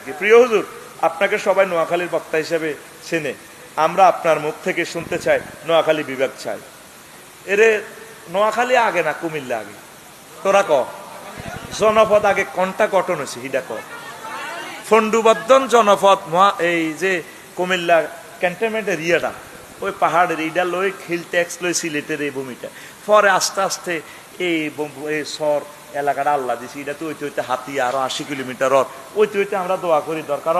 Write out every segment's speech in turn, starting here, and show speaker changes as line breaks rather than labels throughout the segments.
কি। প্রিয় হুজুর, আপনাকে সবাই নোয়াখালীর বক্তা হিসেবে চেনে, আমরা আপনার মুখ থেকে শুনতে চাই নোয়াখালী বিভাগ চাই। এরে নোয়াখালী আগে না কুমিল্লা আগে? তোরা ক জনপদ আগে কোনটা গঠন হয়েছে হিডা ক। ফন্ডুবর্ধন জনপদ এই যে কুমিল্লা ক্যান্টনমেন্টের ইয়েটা, ওই পাহাড়ের ইডা লই হিল ট্যাক্স লই সিলেটের এই ভূমিটা, পরে আস্তে আস্তে এই সর এলাকাটা আল্লাহ দিছি, এটা তো ওইতে হইতে হাতিয়া আরো 80 কিলোমিটার ওইতে হইতে আমরা দোয়া করি দরকার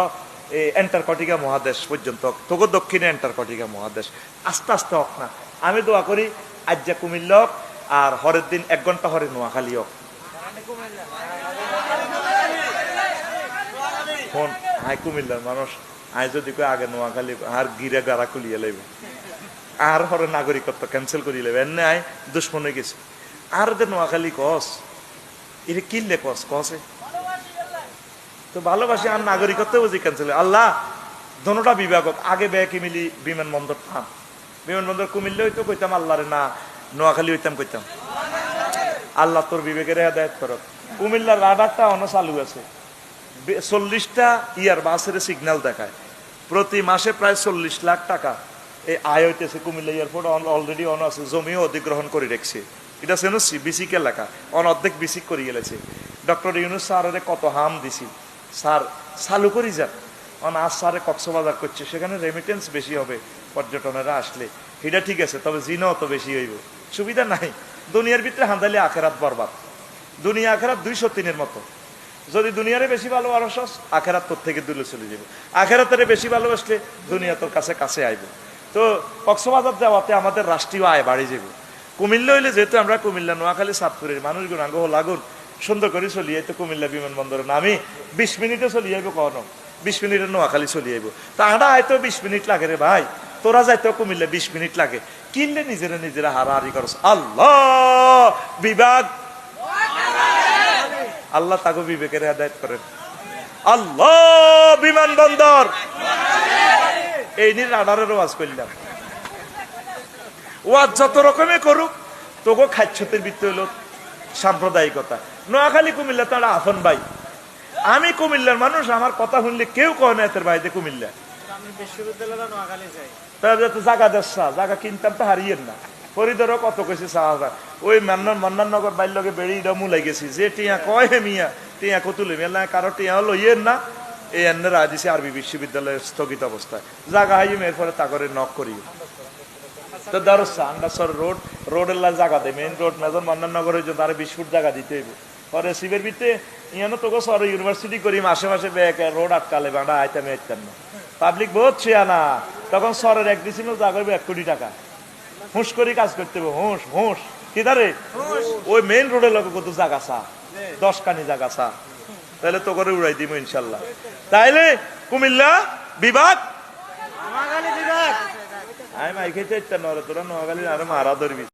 এন্টারকটিকা মহাদেশ পর্যন্ত, তোকে দক্ষিণে এন্টারকটিকা মহাদেশ আস্তে আস্তে হোক না। আমি দোয়া করি আজ্জা কুমিল্লা হোক, আর হরের দিন 1 ঘন্টা হরে নোয়াখালী হোক। ফোন আয় কুমিল্লার মানুষ, আয় যদি কই আগে নোয়াখালী আর গিরা গাড়া খুলিয়ে লাইব, আর হরে নাগরিকত্ব ক্যান্সেল করিয়ে লাইব, এনে আয় দুশ্মন হয়ে গেছে। আর যে নোয়াখালী কস এটা কিনলে কস কসে তো ভালোবাসি, আর নাগরিকত্ব বুঝি ক্যান্সেল। আল্লাহ দোনোটা বিভাগ আগে ব্যাকি মিলি বিমানবন্দর থাম, বিমানবন্দর কুমিল্লা হইতো কইতাম আল্লাহ রে, না নোয়াখালী হইতাম কইতাম। আল্লাহ তোর বিবেকের হেদায়েত করক। কুমিল্লার রাডারটা অন্য চালু আছে, 40টা ইয়ার বাসের সিগন্যাল দেখায়, প্রতি মাসে প্রায় 40 লাখ টাকা এই আয় হইতেছে। কুমিল্লা এয়ারপোর্ট অলরেডি অন আছে, জমিও অধিগ্রহণ করে রেখেছে। এটা সেনুসি বিসিক এলাকা, অর্ধেক বিসিক করে গেলেছে। ডক্টর ইউনুস স্যারের কত হাম দিছি, স্যার চালু করি যাক। আজ স্যারে কক্সবাজার করছে, সেখানে রেমিটেন্স বেশি হবে পর্যটনেরা আসলে, এটা ঠিক আছে, তবে জিনাও তো বেশি হইব, সুবিধা নাই। দুনিয়ার ভিতরে হান্দালি আখেরাত বরবাদ, দুনিয়া আখেরাত 203-এর মতো। যদি দুনিয়ারে বেশি ভালোবাসস, আখেরাত তোর থেকে দূরে চলে যাবে, আখেরাতের বেশি ভালোবাসলে দুনিয়া তোর কাছে কাছে আইব। তো কক্সবাজার যাওয়াতে আমাদের রাষ্ট্রীয় আয় বাড়ি যাবে। কুমিল্লা হইলে যেহেতু আমরা কুমিল্লা নোয়াখালী সাতপুরের মানুষগুলো আগ্রহ লাগুন সুন্দর করে চলি যাইতো, কুমিল্লা বিমানবন্দরে নামি 20 মিনিটে চলে যাইব, কখনো 20 মিনিটে নোয়াখালী চলে যাইব। তা আমরা হয়তো 20 মিনিট লাগে রে ভাই, তোরা যাইতো কুমিল্লা 20 মিনিট লাগে, কিনলে নিজেরা হারাহারি করস। আল্লাহ বিভাগ, আল্লাহ তাকে বিবেকের হেদায়েত করেন। আল্লাহ বিমানবন্দর, এই নিয়ে রাডারের ওয়াজ করলাম। ওয়াজ যত রকমে করুক, তোকে খাচ্ছতের ভিত্তি হইল সাম্প্রদায়িকতা। নোয়াখালী কুমিল্লা তারা আফন ভাই, আমি কুমিল্লার মানুষ, আমার কথা শুনলে কেউ কয় না এতের ভাইতে কুমিল্লা। জায়গা দেশা জায়গা কিনতাম তো হারিয়েন না, হরিদরও কত কইছে সাহায্য, ওই মান্নাননগর বাইর লগে বেড়ি মুলাই গেছি, যে টিয়া কয় হে মিয়া টিয়া কতুলে মেলা কারো টিয়াও লইয়েন না। এই এনে রায় দিছে আরবি বিশ্ববিদ্যালয়ের স্থগিত অবস্থায়, জায়গা হাইম এরপরে তা করে নক করি। তো দরসা আন্ডাসর রোডের জায়গা দেয়, মেইন রোড মেজন মান্নাননগরের জন্য আরো 20 ফুট জায়গা দিতে হইব। পরে শিবের ভিতরে ইয়ানো তোকে সর ইউনিভার্সিটি করি, মাসে মাসে ব্যাগ রোড আটকালে বাঁধা আইতাম না, পাবলিক বহুত ছিয়া না। তখন সরের এক দিছিল জায়গা 1 কোটি টাকা, হুঁশ করে কাজ করতে হবে, হুঁশ হুঁশ কি তারে ওই মেইন রোডের লোক কত জায়গা চা, 10 কানি জায়গা চা, তাহলে তো করে উড়াই দিব ইনশাল্লাহ। তাইলে কুমিল্লা বিভাগ, আমি মাইকে চাইতাম না, তোরা নোয়াখালী আরো মারা ধরবি।